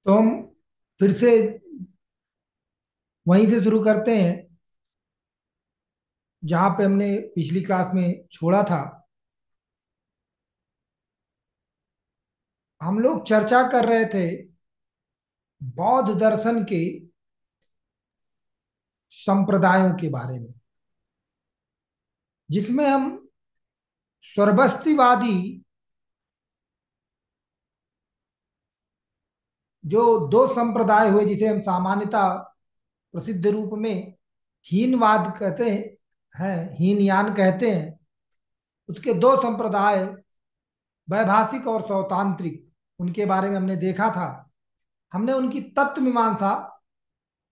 तो हम फिर से वहीं से शुरू करते हैं जहां पे हमने पिछली क्लास में छोड़ा था। हम लोग चर्चा कर रहे थे बौद्ध दर्शन के संप्रदायों के बारे में, जिसमें हम स्वर्बस्तिवादी जो दो संप्रदाय हुए, जिसे हम सामान्यतः प्रसिद्ध रूप में हीनवाद कहते हैं, हीनयान कहते हैं, उसके दो संप्रदाय वैभाषिक और सौतांत्रिक, उनके बारे में हमने देखा था। हमने उनकी तत्व मीमांसा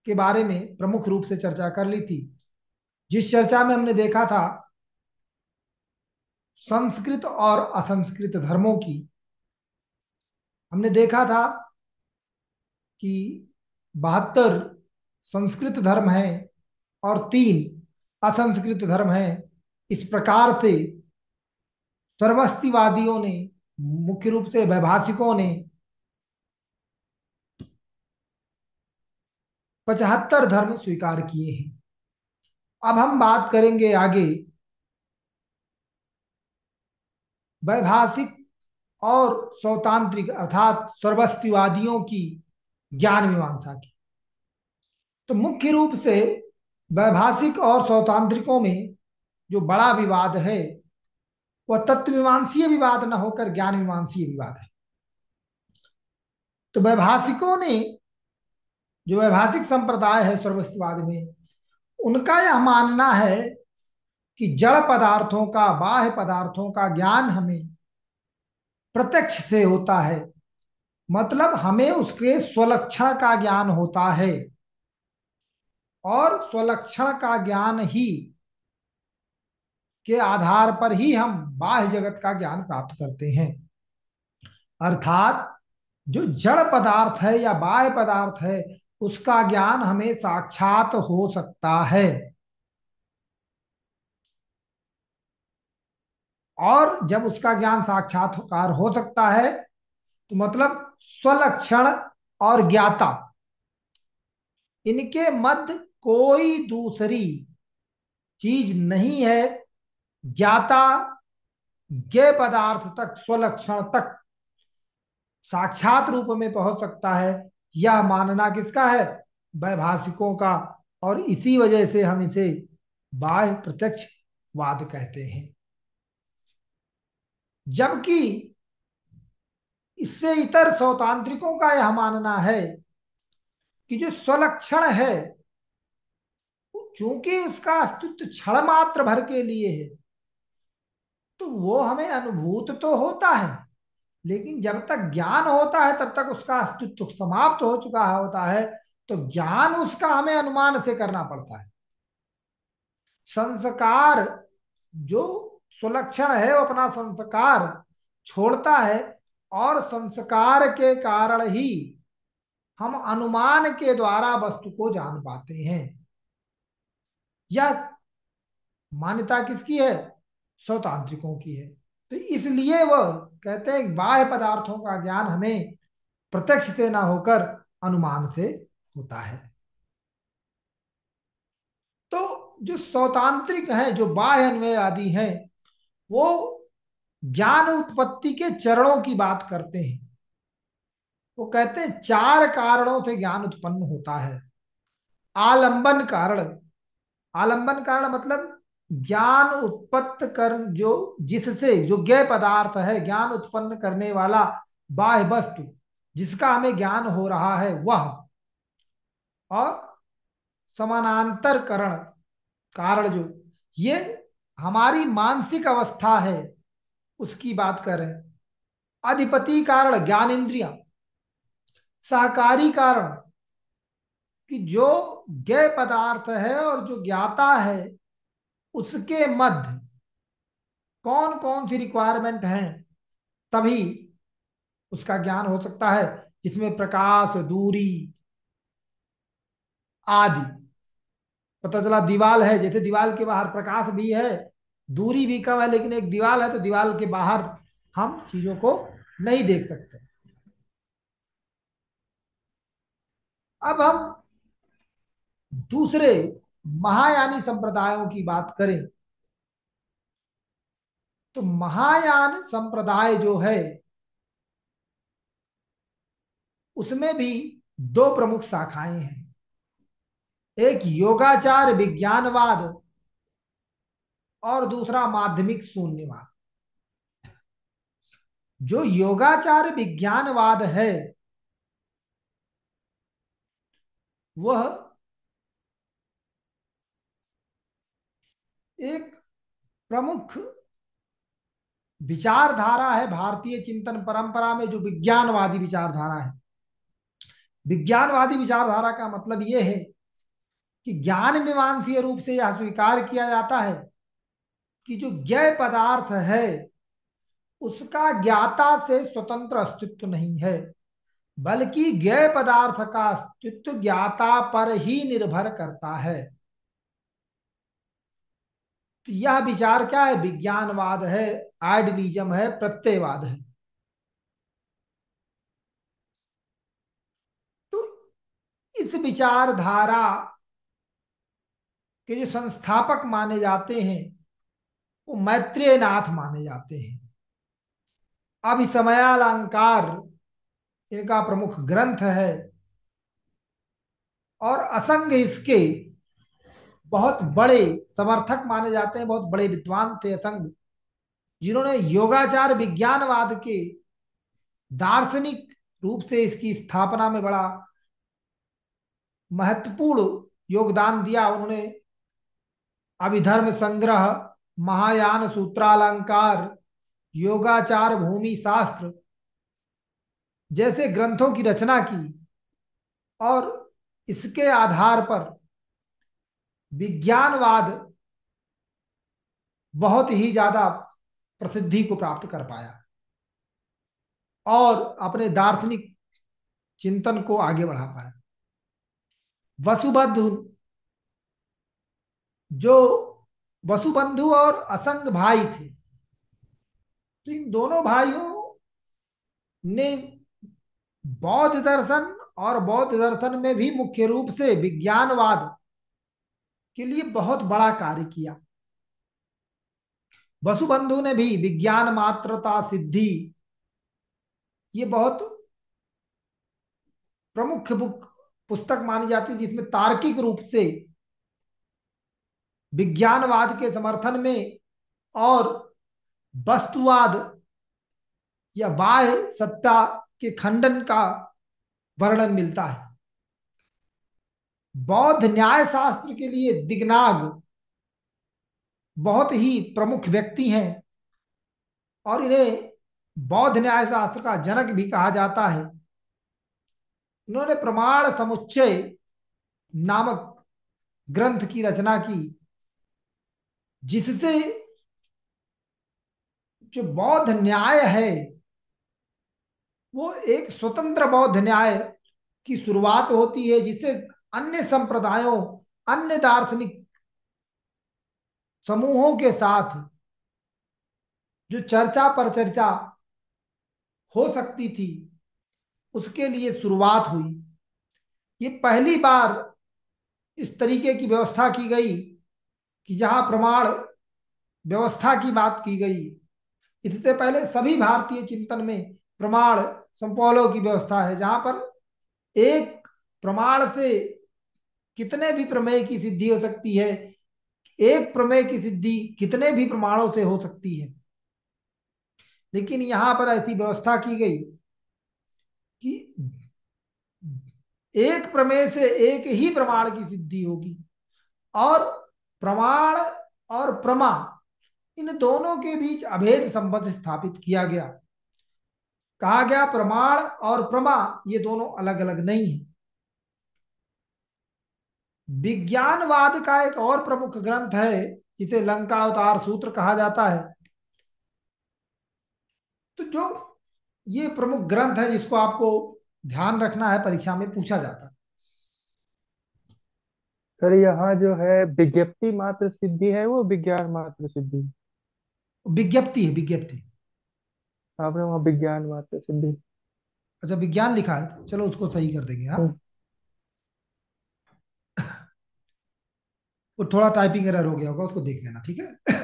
के बारे में प्रमुख रूप से चर्चा कर ली थी, जिस चर्चा में हमने देखा था संस्कृत और असंस्कृत धर्मों की। हमने देखा था कि 72 संस्कृत धर्म हैं और 3 असंस्कृत धर्म हैं। इस प्रकार से सर्वस्तिवादियों ने, मुख्य रूप से वैभाषिकों ने 75 धर्म स्वीकार किए हैं। अब हम बात करेंगे आगे वैभाषिक और सौतांत्रिक अर्थात सर्वस्तिवादियों की ज्ञान मीमांसा की। तो मुख्य रूप से वैभाषिक और सौतांत्रिकों में जो बड़ा विवाद है वह तत्व मीमांसीय विवाद न होकर ज्ञान मीमांसीय विवाद है। तो वैभाषिकों ने, जो वैभाषिक संप्रदाय है सर्वस्तिवाद में, उनका यह मानना है कि जड़ पदार्थों का, बाह्य पदार्थों का ज्ञान हमें प्रत्यक्ष से होता है। मतलब हमें उसके स्वलक्षण का ज्ञान होता है और स्वलक्षण का ज्ञान ही के आधार पर ही हम बाह्य जगत का ज्ञान प्राप्त करते हैं। अर्थात जो जड़ पदार्थ है या बाह्य पदार्थ है, उसका ज्ञान हमें साक्षात हो सकता है। और जब उसका ज्ञान साक्षात्कार हो सकता है तो मतलब स्वलक्षण और ज्ञाता, इनके मध्य कोई दूसरी चीज नहीं है। ज्ञाता ज्ञेय पदार्थ तक, स्वलक्षण तक साक्षात रूप में पहुंच सकता है, यह मानना किसका है? वैभाषिकों का। और इसी वजह से हम इसे बाह्य प्रत्यक्षवाद कहते हैं। जबकि इससे इतर सौतांत्रिकों का यह मानना है कि जो स्वलक्षण है, चूंकि उसका अस्तित्व क्षण मात्र भर के लिए है, तो वो हमें अनुभूत तो होता है, लेकिन जब तक ज्ञान होता है तब तक उसका अस्तित्व समाप्त हो चुका होता है। तो ज्ञान उसका हमें अनुमान से करना पड़ता है। संस्कार, जो सुलक्षण है, वो अपना संस्कार छोड़ता है और संस्कार के कारण ही हम अनुमान के द्वारा वस्तु को जान पाते हैं। यह मान्यता किसकी है? स्वतांत्रिकों की है। तो इसलिए वह कहते हैं बाह्य पदार्थों का ज्ञान हमें प्रत्यक्ष से ना होकर अनुमान से होता है। तो जो सौतांत्रिक हैं, जो बाह्य अन्वयवादी हैं, वो ज्ञान उत्पत्ति के चरणों की बात करते हैं। वो कहते हैं 4 कारणों से ज्ञान उत्पन्न होता है। आलंबन कारण, आलंबन कारण मतलब ज्ञान उत्पत्त कर, जो जिससे, जो ज्ञेय पदार्थ है, ज्ञान उत्पन्न करने वाला बाह्य वस्तु जिसका हमें ज्ञान हो रहा है वह। और समानांतर करण, कारण जो, ये हमारी मानसिक अवस्था है उसकी बात कर रहे हैं। अधिपति कारण ज्ञान इंद्रिया। सहकारी कारण कि जो ज्ञेय पदार्थ है और जो ज्ञाता है उसके मध्य कौन कौन सी रिक्वायरमेंट है, तभी उसका ज्ञान हो सकता है, जिसमें प्रकाश, दूरी आदि। पता चला दीवाल है, जैसे दीवाल के बाहर प्रकाश भी है, दूरी भी कम है, लेकिन एक दीवाल है तो दीवाल के बाहर हम चीजों को नहीं देख सकते। अब हम दूसरे महायानी संप्रदायों की बात करें तो महायान संप्रदाय जो है उसमें भी दो प्रमुख शाखाएं हैं। एक योगाचार विज्ञानवाद और दूसरा माध्यमिक शून्यवाद। जो योगाचार विज्ञानवाद है वह एक प्रमुख विचारधारा है भारतीय चिंतन परंपरा में, जो विज्ञानवादी विचारधारा है। विज्ञानवादी विचारधारा का मतलब यह है कि ज्ञान मीमांसीय रूप से यह स्वीकार किया जाता है कि जो ज्ञेय पदार्थ है उसका ज्ञाता से स्वतंत्र अस्तित्व नहीं है, बल्कि ज्ञेय पदार्थ का अस्तित्व ज्ञाता पर ही निर्भर करता है। तो यह विचार क्या है? विज्ञानवाद है, आइडियलिज्म है, प्रत्ययवाद है। तो इस विचारधारा के जो संस्थापक माने जाते हैं वो मैत्रेय नाथ माने जाते हैं। अभिसमयालंकार इनका प्रमुख ग्रंथ है और असंग इसके बहुत बड़े समर्थक माने जाते हैं। बहुत बड़े विद्वान थे असंग, जिन्होंने योगाचार विज्ञानवाद के दार्शनिक रूप से इसकी स्थापना में बड़ा महत्वपूर्ण योगदान दिया। उन्होंने अभिधर्म संग्रह, महायान सूत्रालंकार, योगाचार भूमि शास्त्र जैसे ग्रंथों की रचना की और इसके आधार पर विज्ञानवाद बहुत ही ज्यादा प्रसिद्धि को प्राप्त कर पाया और अपने दार्शनिक चिंतन को आगे बढ़ा पाया। वसुबंधु जो वसुबंधु और असंग भाई थे, तो इन दोनों भाइयों ने बौद्ध दर्शन और बौद्ध दर्शन में भी मुख्य रूप से विज्ञानवाद के लिए बहुत बड़ा कार्य किया। वसुबंधु ने भी विज्ञान मात्रता सिद्धि, ये बहुत प्रमुख बुक पुस्तक मानी जाती है जिसमें तार्किक रूप से विज्ञानवाद के समर्थन में और वस्तुवाद या बाह्य सत्ता के खंडन का वर्णन मिलता है। बौद्ध न्याय शास्त्र के लिए दिगनाग बहुत ही प्रमुख व्यक्ति हैं और इन्हें बौद्ध न्याय शास्त्र का जनक भी कहा जाता है। इन्होंने प्रमाण समुच्चय नामक ग्रंथ की रचना की, जिससे जो बौद्ध न्याय है वो एक स्वतंत्र बौद्ध न्याय की शुरुआत होती है, जिससे अन्य संप्रदायों, अन्य दार्शनिक समूहों के साथ जो चर्चा पर चर्चा हो सकती थी उसके लिए शुरुआत हुई। ये पहली बार इस तरीके की व्यवस्था की गई कि जहां प्रमाण व्यवस्था की बात की गई। इससे पहले सभी भारतीय चिंतन में प्रमाण संपौलों की व्यवस्था है, जहां पर एक प्रमाण से कितने भी प्रमेय की सिद्धि हो सकती है, एक प्रमेय की सिद्धि कितने भी प्रमाणों से हो सकती है। लेकिन यहां पर ऐसी व्यवस्था की गई कि एक प्रमेय से एक ही प्रमाण की सिद्धि होगी और प्रमाण और प्रमा इन दोनों के बीच अभेद संबंध स्थापित किया गया। कहा गया प्रमाण और प्रमा ये दोनों अलग अलग नहीं है। विज्ञानवाद का एक और प्रमुख ग्रंथ है जिसे लंका अवतार सूत्र कहा जाता है। तो जो ये प्रमुख ग्रंथ है जिसको आपको ध्यान रखना है, परीक्षा में पूछा जाता है। सर यहाँ जो है विज्ञप्ति मात्र सिद्धि है वो विज्ञान मात्र सिद्धि? विज्ञप्ति है, विज्ञप्ति। आपने वहाँ विज्ञान मात्र सिद्धि। अच्छा, विज्ञान लिखा है, चलो उसको सही कर देंगे। हाँ, हम्म, वो थोड़ा टाइपिंग एरर हो गया होगा, उसको देख लेना, ठीक है।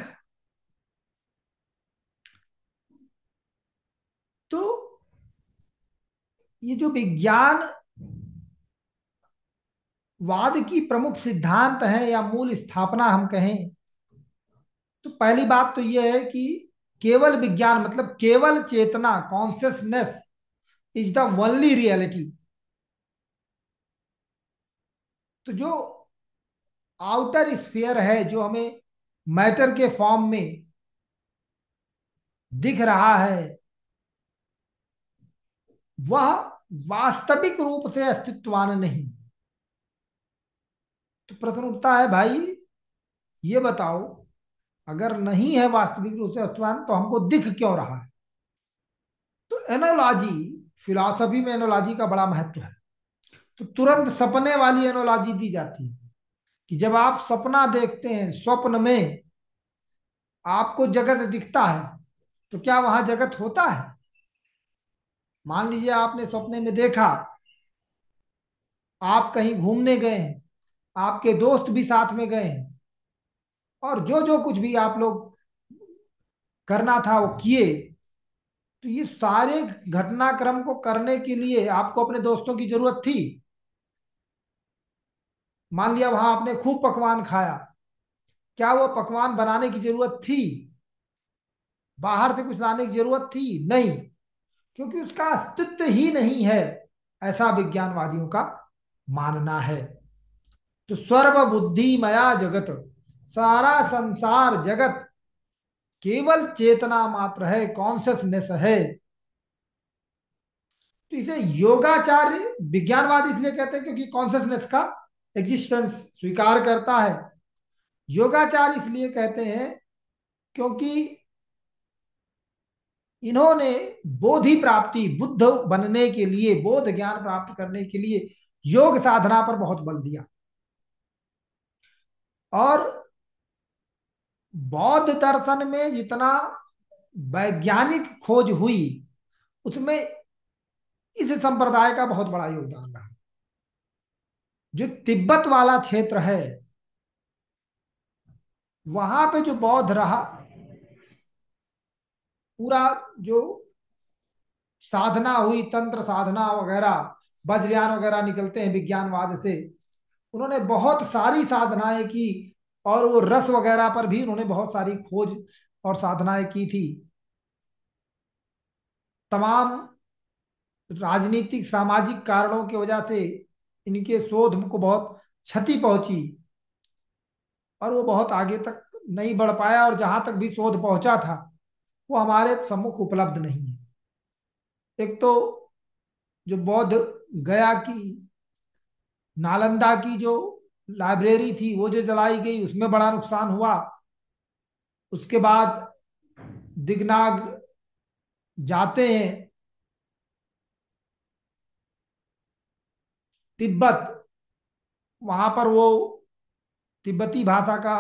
तो ये जो विज्ञान वाद की प्रमुख सिद्धांत है या मूल स्थापना हम कहें, तो पहली बात तो यह है कि केवल विज्ञान मतलब केवल चेतना, consciousness is the only reality. तो जो आउटर स्फीयर है, जो हमें मैटर के फॉर्म में दिख रहा है, वह वास्तविक रूप से अस्तित्वान नहीं। तो प्रश्न उठता है, भाई ये बताओ, अगर नहीं है वास्तविक रूप से अस्तित्वान, तो हमको दिख क्यों रहा है? तो एनोलॉजी, फिलॉसफी में एनोलॉजी का बड़ा महत्व है। तो तुरंत सपने वाली एनोलॉजी दी जाती है कि जब आप सपना देखते हैं, स्वप्न में आपको जगत दिखता है, तो क्या वहां जगत होता है? मान लीजिए आपने सपने में देखा, आप कहीं घूमने गए हैं, आपके दोस्त भी साथ में गए हैं, और जो जो कुछ भी आप लोग करना था वो किए। तो ये सारे घटनाक्रम को करने के लिए आपको अपने दोस्तों की जरूरत थी? मान लिया वहां आपने खूब पकवान खाया, क्या वो पकवान बनाने की जरूरत थी? बाहर से कुछ लाने की जरूरत थी? नहीं, क्योंकि उसका अस्तित्व ही नहीं है, ऐसा विज्ञानवादियों का मानना है। तो सर्व बुद्धि मया जगत, सारा संसार जगत केवल चेतना मात्र है, कॉन्शियसनेस है। तो इसे योगाचार्य विज्ञानवाद इसलिए कहते हैं क्योंकि कॉन्शियसनेस का एग्जिस्टेंस स्वीकार करता है। योगाचार इसलिए कहते हैं क्योंकि इन्होंने बोधि प्राप्ति, बुद्ध बनने के लिए, बोध ज्ञान प्राप्त करने के लिए योग साधना पर बहुत बल दिया। और बौद्ध दर्शन में जितना वैज्ञानिक खोज हुई, उसमें इस संप्रदाय का बहुत बड़ा योगदान रहा। जो तिब्बत वाला क्षेत्र है, वहां पे जो बौद्ध रहा, पूरा जो साधना हुई, तंत्र साधना वगैरह, वज्रयान वगैरह निकलते हैं विज्ञानवाद से, उन्होंने बहुत सारी साधनाएं की। और वो रस वगैरह पर भी उन्होंने बहुत सारी खोज और साधनाएं की थी। तमाम राजनीतिक सामाजिक कारणों की वजह से इनके शोध को बहुत क्षति पहुंची, और वो बहुत आगे तक नहीं बढ़ पाया, और जहां तक भी शोध पहुंचा था वो हमारे सम्मुख उपलब्ध नहीं है। एक तो जो बौद्ध गया की, नालंदा की जो लाइब्रेरी थी, वो जो जलाई गई, उसमें बड़ा नुकसान हुआ। उसके बाद दिगनाग जाते हैं तिब्बत, वहां पर वो तिब्बती भाषा का,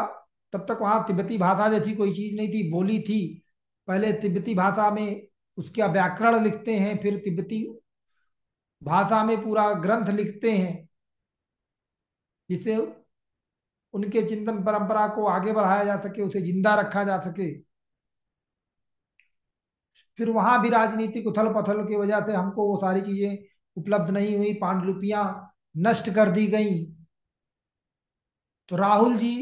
तब तक वहां तिब्बती भाषा जैसी कोई चीज नहीं थी, बोली थी। पहले तिब्बती भाषा में उसका व्याकरण लिखते हैं, फिर तिब्बती भाषा में पूरा ग्रंथ लिखते हैं, जिससे उनके चिंतन परंपरा को आगे बढ़ाया जा सके, उसे जिंदा रखा जा सके। फिर वहां भी राजनीतिक उथल पथल की वजह से हमको वो सारी चीजें उपलब्ध नहीं हुई, पांडुलिपियां नष्ट कर दी गई। तो राहुल जी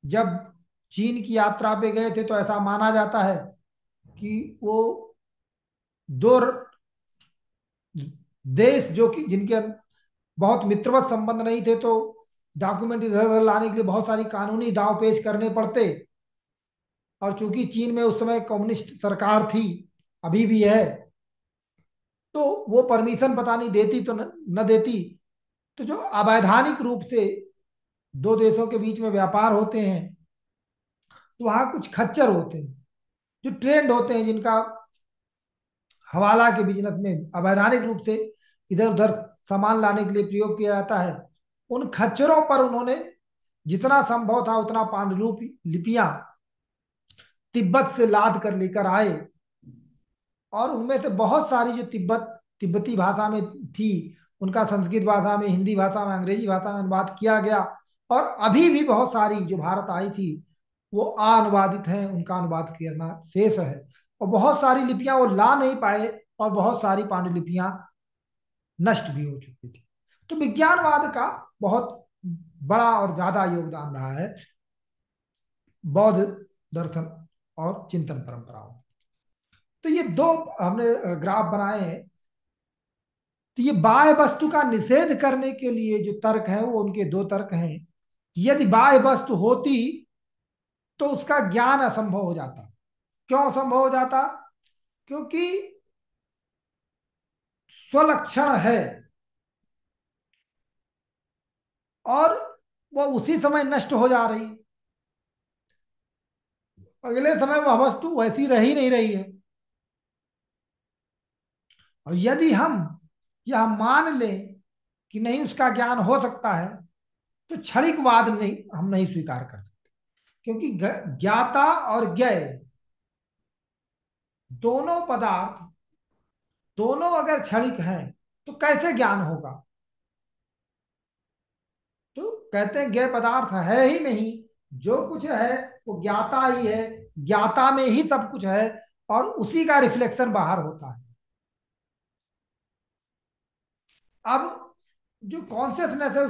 जब चीन की यात्रा पे गए थे, तो ऐसा माना जाता है कि वो दो देश जो कि जिनके बहुत मित्रवत संबंध नहीं थे, तो डॉक्यूमेंट इधर उधर लाने के लिए बहुत सारी कानूनी दांव पेच करने पड़ते। और चूंकि चीन में उस समय कम्युनिस्ट सरकार थी, अभी भी है, तो वो परमिशन पता नहीं देती तो न देती। तो जो अवैधानिक रूप से दो देशों के बीच में व्यापार होते हैं, तो वहां कुछ खच्चर होते हैं जो ट्रेंड होते हैं, जिनका हवाला के बिजनेस में अवैधानिक रूप से इधर उधर सामान लाने के लिए प्रयोग किया जाता है। उन खच्चरों पर उन्होंने जितना संभव था उतना पांडुलिप लिपियां तिब्बत से लाद कर लेकर आए। और उनमें से बहुत सारी जो तिब्बती भाषा में थी, उनका संस्कृत भाषा में, हिंदी भाषा में, अंग्रेजी भाषा में अनुवाद किया गया। और अभी भी बहुत सारी जो भारत आई थी वो अनुवादित हैं, उनका अनुवाद करना शेष है। और बहुत सारी लिपियां वो ला नहीं पाए, और बहुत सारी पांडुलिपियां नष्ट भी हो चुकी थी। तो विज्ञानवाद का बहुत बड़ा और ज्यादा योगदान रहा है बौद्ध दर्शन और चिंतन परंपराओं। तो ये दो हमने ग्राफ बनाए हैं। तो ये बाह्य वस्तु का निषेध करने के लिए जो तर्क है वो उनके दो तर्क हैं। यदि बाह्य वस्तु होती तो उसका ज्ञान असंभव हो जाता। क्यों असंभव हो जाता? क्योंकि स्वलक्षण है और वह उसी समय नष्ट हो जा रही, अगले समय वह वस्तु वैसी रही नहीं रही है। और यदि हम यह मान लें कि नहीं उसका ज्ञान हो सकता है, तो क्षणिकवाद नहीं, हम नहीं स्वीकार कर सकते। क्योंकि ज्ञाता और ज्ञेय दोनों पदार्थ, दोनों अगर क्षणिक हैं तो कैसे ज्ञान होगा? तो कहते हैं ज्ञेय पदार्थ है ही नहीं, जो कुछ है वो ज्ञाता ही है, ज्ञाता में ही सब कुछ है, और उसी का रिफ्लेक्शन बाहर होता है। अब जो कॉन्शियसनेस है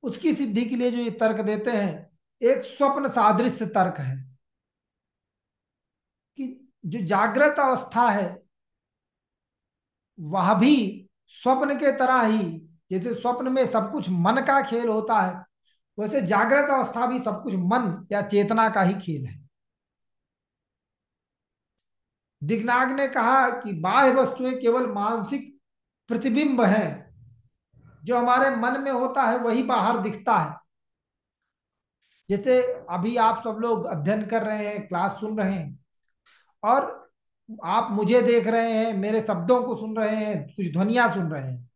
उसकी सिद्धि के लिए जो ये तर्क देते हैं, एक स्वप्न सादृश्य तर्क है कि जो जागृत अवस्था है वह भी स्वप्न के तरह ही, जैसे स्वप्न में सब कुछ मन का खेल होता है, वैसे जागृत अवस्था भी सब कुछ मन या चेतना का ही खेल है। दिग्नाग ने कहा कि बाह्य वस्तुएं केवल मानसिक प्रतिबिंब है, जो हमारे मन में होता है वही बाहर दिखता है। जैसे अभी आप सब लोग अध्ययन कर रहे हैं, क्लास सुन रहे हैं, और आप मुझे देख रहे हैं, मेरे शब्दों को सुन रहे हैं, कुछ ध्वनियां सुन रहे हैं,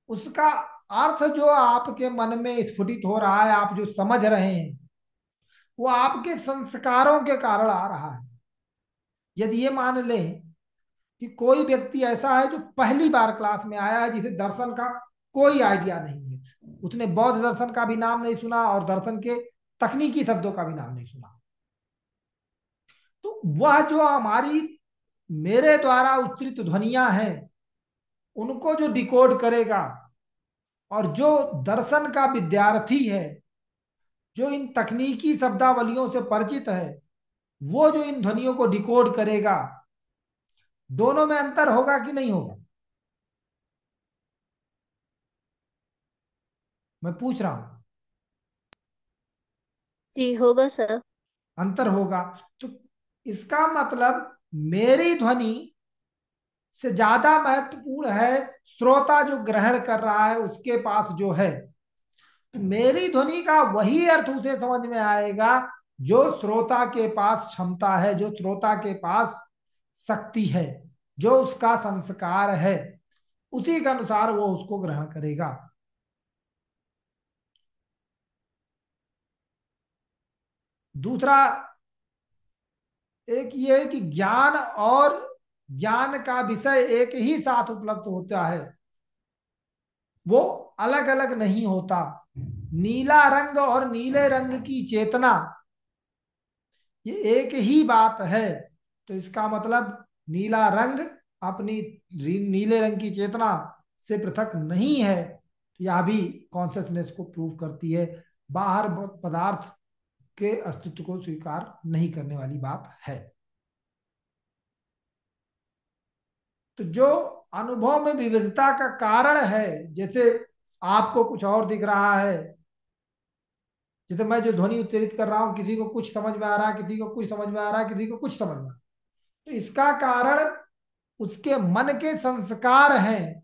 उसका अर्थ जो आपके मन में स्फुटित हो रहा है, आप जो समझ रहे हैं, वो आपके संस्कारों के कारण आ रहा है। यदि ये मान लें कि कोई व्यक्ति ऐसा है जो पहली बार क्लास में आया है, जिसे दर्शन का कोई आइडिया नहीं है, उसने बौद्ध दर्शन का भी नाम नहीं सुना और दर्शन के तकनीकी शब्दों का भी नाम नहीं सुना, तो वह जो हमारी मेरे द्वारा उच्चरित ध्वनियां हैं उनको जो डिकोड करेगा, और जो दर्शन का विद्यार्थी है, जो इन तकनीकी शब्दावलियों से परिचित है, वो जो इन ध्वनियों को डिकोड करेगा, दोनों में अंतर होगा कि नहीं होगा? मैं पूछ रहा हूं। जी होगा सर। अंतर होगा। तो इसका मतलब मेरी ध्वनि से ज्यादा महत्वपूर्ण है श्रोता जो ग्रहण कर रहा है उसके पास जो है। तो मेरी ध्वनि का वही अर्थ उसे समझ में आएगा जो श्रोता के पास क्षमता है, जो श्रोता के पास शक्ति है, जो उसका संस्कार है, उसी के अनुसार वो उसको ग्रहण करेगा। दूसरा एक ये है कि ज्ञान और ज्ञान का विषय एक ही साथ उपलब्ध होता है, वो अलग अलग नहीं होता। नीला रंग और नीले रंग की चेतना ये एक ही बात है। तो इसका मतलब नीला रंग अपनी नीले रंग की चेतना से पृथक नहीं है। तो यह भी कॉन्शियसनेस को प्रूव करती है, बाहर पदार्थ के अस्तित्व को स्वीकार नहीं करने वाली बात है। तो जो अनुभव में विविधता का कारण है, जैसे आपको कुछ और दिख रहा है, जैसे मैं जो ध्वनि उच्चरित कर रहा हूं, किसी को कुछ समझ में आ रहा है, किसी को कुछ समझ में आ रहा है, किसी को कुछ समझ में आ रहा है, तो इसका कारण उसके मन के संस्कार हैं,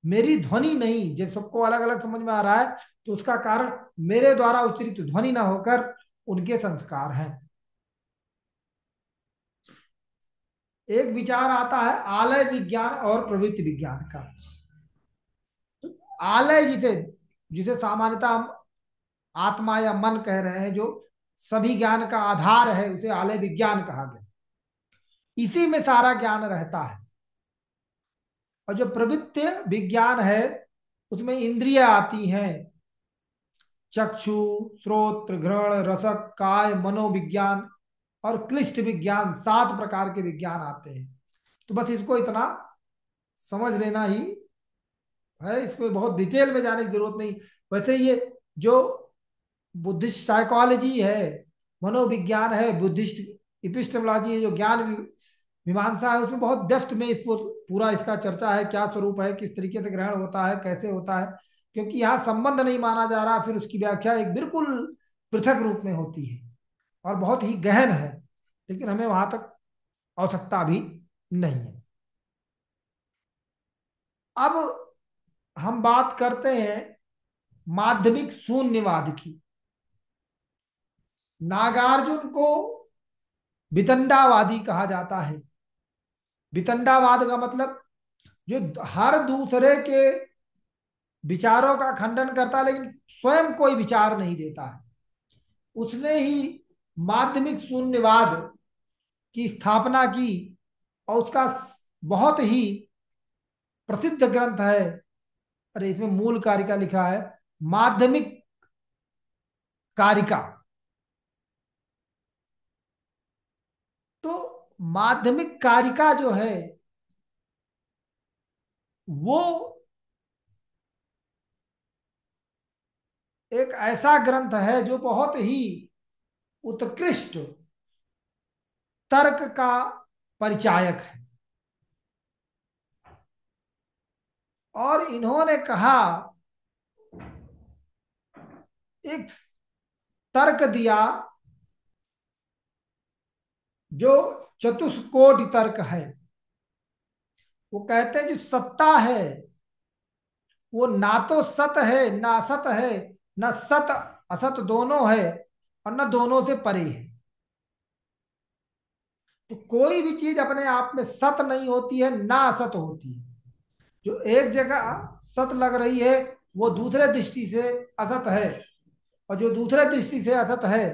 मेरी ध्वनि नहीं। जब सबको अलग अलग समझ में आ रहा है तो उसका कारण मेरे द्वारा उच्चरित ध्वनि ना होकर उनके संस्कार हैं। एक विचार आता है आलय विज्ञान और प्रवृत्ति विज्ञान का। तो आलय जिसे जिसे सामान्यतः हम आत्मा या मन कह रहे हैं, जो सभी ज्ञान का आधार है, उसे आलय विज्ञान कहा गया। इसी में सारा ज्ञान रहता है। और जो प्रवृत्ति विज्ञान है उसमें इंद्रियां आती हैं, चक्षु, श्रोत्र, घ्राण, रसक, काय, मनोविज्ञान और क्लिष्ट विज्ञान, 7 प्रकार के विज्ञान आते हैं। तो बस इसको इतना समझ लेना ही है, इसमें बहुत डिटेल में जाने की जरूरत नहीं। वैसे ये जो बुद्धिस्ट साइकोलॉजी है, मनोविज्ञान है, बुद्धिस्ट इपिस्टेमोलॉजी है, जो ज्ञान मीमांसा है, उसमें बहुत डेप्थ में इस पूरा इसका चर्चा है, क्या स्वरूप है, किस तरीके से ग्रहण होता है, कैसे होता है। क्योंकि यहाँ संबंध नहीं माना जा रहा, फिर उसकी व्याख्या एक बिल्कुल पृथक रूप में होती है और बहुत ही गहन है, लेकिन हमें वहां तक आवश्यकता भी नहीं है। अब हम बात करते हैं माध्यमिक शून्यवाद की। नागार्जुन को वितंडावादी कहा जाता है। वितंडावाद का मतलब जो हर दूसरे के विचारों का खंडन करता है लेकिन स्वयं कोई विचार नहीं देता है। उसने ही माध्यमिक शून्यवाद की स्थापना की और उसका बहुत ही प्रसिद्ध ग्रंथ है, अरे इसमें मूल कारिका लिखा है, माध्यमिक कारिका। तो माध्यमिक कारिका जो है वो एक ऐसा ग्रंथ है जो बहुत ही उत्कृष्ट तर्क का परिचायक है। और इन्होंने कहा, एक तर्क दिया जो चतुष्कोटि तर्क है। वो कहते हैं जो सत्ता है वो ना तो सत है ना असत है, ना सत असत दोनों है और ना दोनों से परे है। तो कोई भी चीज अपने आप में सत नहीं होती है ना असत होती है। जो एक जगह सत लग रही है वो दूसरे दृष्टि से असत है, और जो दूसरे दृष्टि से असत है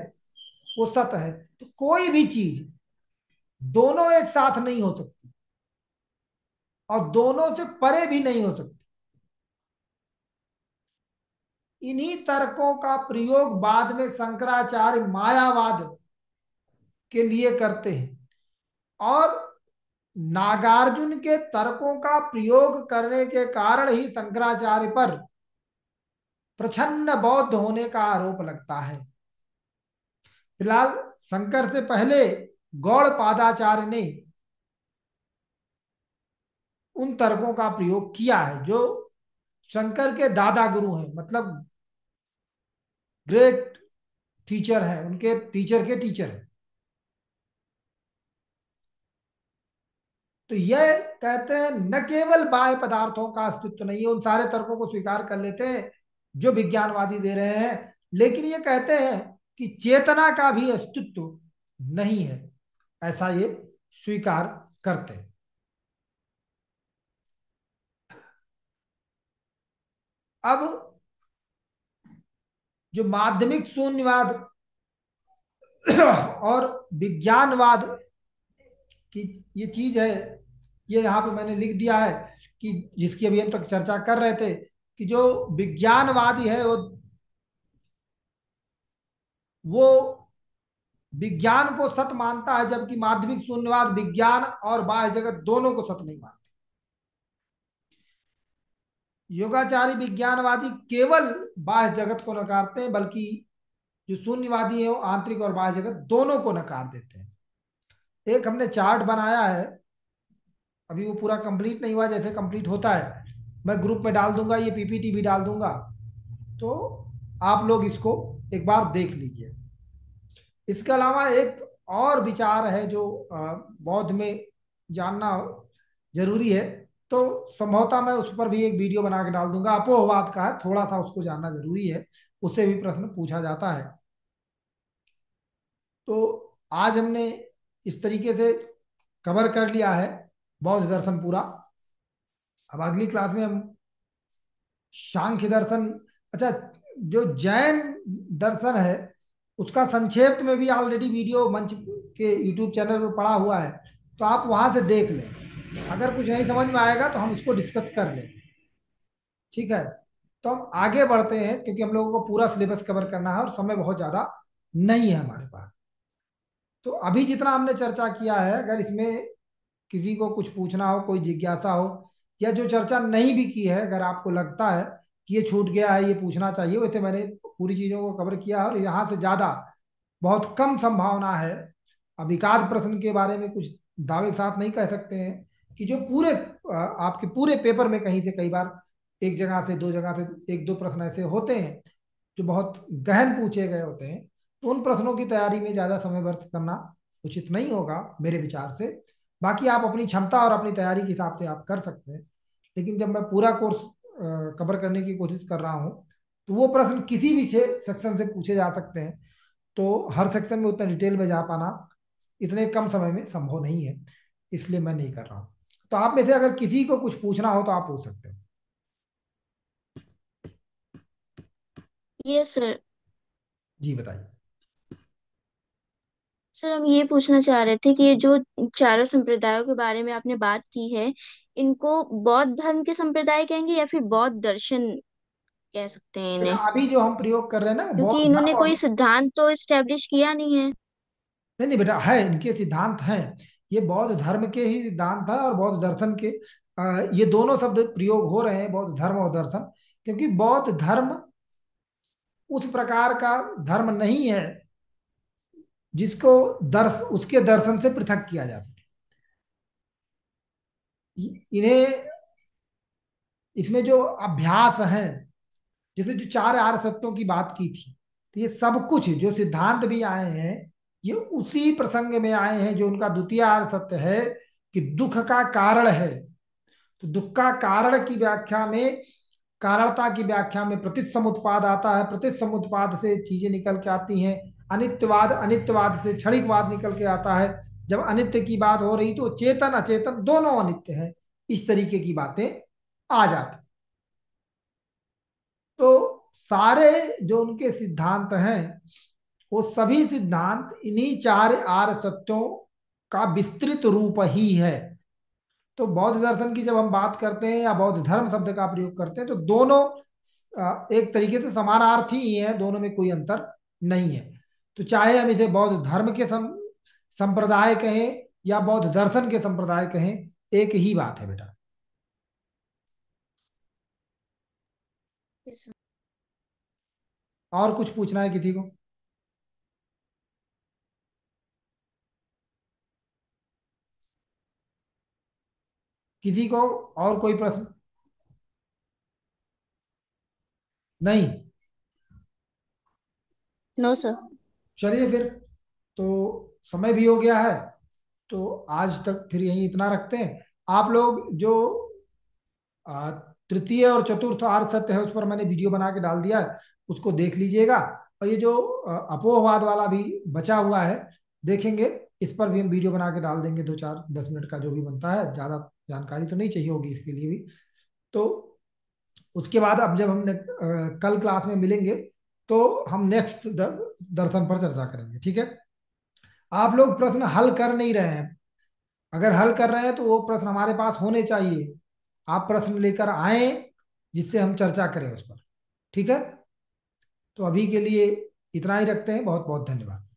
वो सत है। तो कोई भी चीज दोनों एक साथ नहीं हो सकती और दोनों से परे भी नहीं हो सकती। इन्हीं तर्कों का प्रयोग बाद में शंकराचार्य मायावाद के लिए करते हैं। और नागार्जुन के तर्कों का प्रयोग करने के कारण ही शंकराचार्य पर प्रछन्न बौद्ध होने का आरोप लगता है। फिलहाल शंकर से पहले गौड़पादाचार्य ने उन तर्कों का प्रयोग किया है, जो शंकर के दादा गुरु हैं, मतलब ग्रेट टीचर है, उनके टीचर के टीचर है। तो यह कहते हैं न केवल बाह्य पदार्थों का अस्तित्व नहीं है, उन सारे तर्कों को स्वीकार कर लेते हैं जो विज्ञानवादी दे रहे हैं, लेकिन ये कहते हैं कि चेतना का भी अस्तित्व नहीं है, ऐसा ये स्वीकार करते हैं। अब जो माध्यमिक शून्यवाद और विज्ञानवाद की ये चीज है, ये यहाँ पे मैंने लिख दिया है कि जिसकी अभी हम तक चर्चा कर रहे थे, कि जो विज्ञानवादी है वो विज्ञान को सत मानता है, जबकि माध्यमिक शून्यवाद विज्ञान और बाह्य जगत दोनों को सत नहीं मानता। योगाचारी विज्ञानवादी केवल बाह्य जगत को नकारते हैं, बल्कि जो शून्यवादी है वो आंतरिक और बाह्य जगत दोनों को नकार देते हैं। एक हमने चार्ट बनाया है, अभी वो पूरा कंप्लीट नहीं हुआ, जैसे कंप्लीट होता है मैं ग्रुप में डाल दूंगा, ये पीपीटी भी डाल दूंगा, तो आप लोग इसको एक बार देख लीजिए। इसके अलावा एक और विचार है जो बौद्ध में जानना जरूरी है, तो संभवतः मैं उस पर भी एक वीडियो बना के डाल दूंगा। अपोहवाद का है, थोड़ा सा उसको जानना जरूरी है, उससे भी प्रश्न पूछा जाता है। तो आज हमने इस तरीके से कवर कर लिया है बौद्ध दर्शन पूरा। अब अगली क्लास में हम सांख्य दर्शन, अच्छा जो जैन दर्शन है उसका संक्षेप में भी ऑलरेडी वीडियो मंच के यूट्यूब चैनल पर पड़ा हुआ है, तो आप वहां से देख लें। अगर कुछ नहीं समझ में आएगा तो हम उसको डिस्कस कर लें। ठीक है, तो हम आगे बढ़ते हैं क्योंकि हम लोगों को पूरा सिलेबस कवर करना है और समय बहुत ज्यादा नहीं है हमारे पास। तो अभी जितना हमने चर्चा किया है, अगर इसमें किसी को कुछ पूछना हो, कोई जिज्ञासा हो, या जो चर्चा नहीं भी की है, अगर आपको लगता है कि ये छूट गया है, ये पूछना चाहिए, वैसे मैंने पूरी चीजों को कवर किया है और यहाँ से ज्यादा बहुत कम संभावना है। अब एकाध प्रश्न के बारे में कुछ दावे के साथ नहीं कह सकते हैं कि जो पूरे आपके पूरे पेपर में कहीं से कई बार एक जगह से दो जगह से एक दो प्रश्न ऐसे होते हैं जो बहुत गहन पूछे गए होते हैं, तो उन प्रश्नों की तैयारी में ज्यादा समय व्यर्थ करना उचित नहीं होगा मेरे विचार से। बाकी आप अपनी क्षमता और अपनी तैयारी के हिसाब से आप कर सकते हैं, लेकिन जब मैं पूरा कोर्स कवर करने की कोशिश कर रहा हूँ, तो वो प्रश्न किसी भी सेक्शन से पूछे जा सकते हैं। तो हर सेक्शन में उतना डिटेल में जा पाना इतने कम समय में संभव नहीं है, इसलिए मैं नहीं कर रहा हूँ। तो आप में से अगर किसी को कुछ पूछना हो तो आप पूछ सकते हो। Yes sir. जी बताइए। सर हम ये पूछना चाह रहे थे कि ये जो चारों संप्रदायों के बारे में आपने बात की है, इनको बौद्ध धर्म के संप्रदाय कहेंगे या फिर बौद्ध दर्शन कह सकते हैं बेटा इन्हें? अभी जो हम प्रयोग कर रहे हैं ना, वो क्योंकि बौद्ध इन्होंने धर्म और कोई सिद्धांत तो इस्टेब्लिश किया नहीं है। नहीं नहीं बेटा, है, इनके सिद्धांत हैं। ये बौद्ध धर्म के ही सिद्धांत है और बौद्ध दर्शन के ये दोनों शब्द प्रयोग हो रहे हैं, बौद्ध धर्म और दर्शन। क्योंकि बौद्ध धर्म उस प्रकार का धर्म नहीं है जिसको उसके दर्शन से पृथक किया जा सके। इन्हें, इसमें जो अभ्यास है, जैसे जो चार आर्य सत्यों की बात की थी, तो ये सब कुछ जो सिद्धांत भी आए हैं, ये उसी प्रसंग में आए हैं जो उनका द्वितीय आर्य सत्य है कि दुख का कारण है। तो दुख का कारण की व्याख्या में, कारणता की व्याख्या में प्रतित समुत्पाद आता है, प्रतित समुत्पाद से चीजें निकल के आती हैं। अनित्यवाद, अनित्यवाद से क्षणिकवाद निकल के आता है। जब अनित्य की बात हो रही तो चेतन अचेतन दोनों अनित्य है, इस तरीके की बातें आ जाती। तो सारे जो उनके सिद्धांत हैं, वो सभी सिद्धांत इन्हीं चार आर्य सत्यों का विस्तृत रूप ही है। तो बौद्ध दर्शन की जब हम बात करते हैं या बौद्ध धर्म शब्द का प्रयोग करते हैं, तो दोनों एक तरीके से समानार्थी ही है, दोनों में कोई अंतर नहीं है। तो चाहे हम इसे बौद्ध धर्म के संप्रदाय कहें या बौद्ध दर्शन के संप्रदाय कहें, एक ही बात है बेटा। Yes, sir. और कुछ पूछना है किसी को? किसी को और कोई प्रश्न? नहीं? No sir. चलिए फिर, तो समय भी हो गया है, तो आज तक फिर यही इतना रखते हैं। आप लोग जो आ, तृतीय और चतुर्थ आर्य सत्य है, उस पर मैंने वीडियो बना के डाल दिया है, उसको देख लीजिएगा। और ये जो अपोहवाद वाला भी बचा हुआ है, देखेंगे। इस पर भी हम वीडियो बना के डाल देंगे, 2 4 10 मिनट का जो भी बनता है, ज्यादा जानकारी तो नहीं चाहिए होगी इसके लिए भी। तो उसके बाद अब जब हमने कल क्लास में मिलेंगे, तो हम नेक्स्ट दर्शन पर चर्चा करेंगे, ठीक है? आप लोग प्रश्न हल कर नहीं रहे हैं। अगर हल कर रहे हैं तो वो प्रश्न हमारे पास होने चाहिए। आप प्रश्न लेकर आए जिससे हम चर्चा करें उस पर, ठीक है? तो अभी के लिए इतना ही रखते हैं। बहुत बहुत धन्यवाद।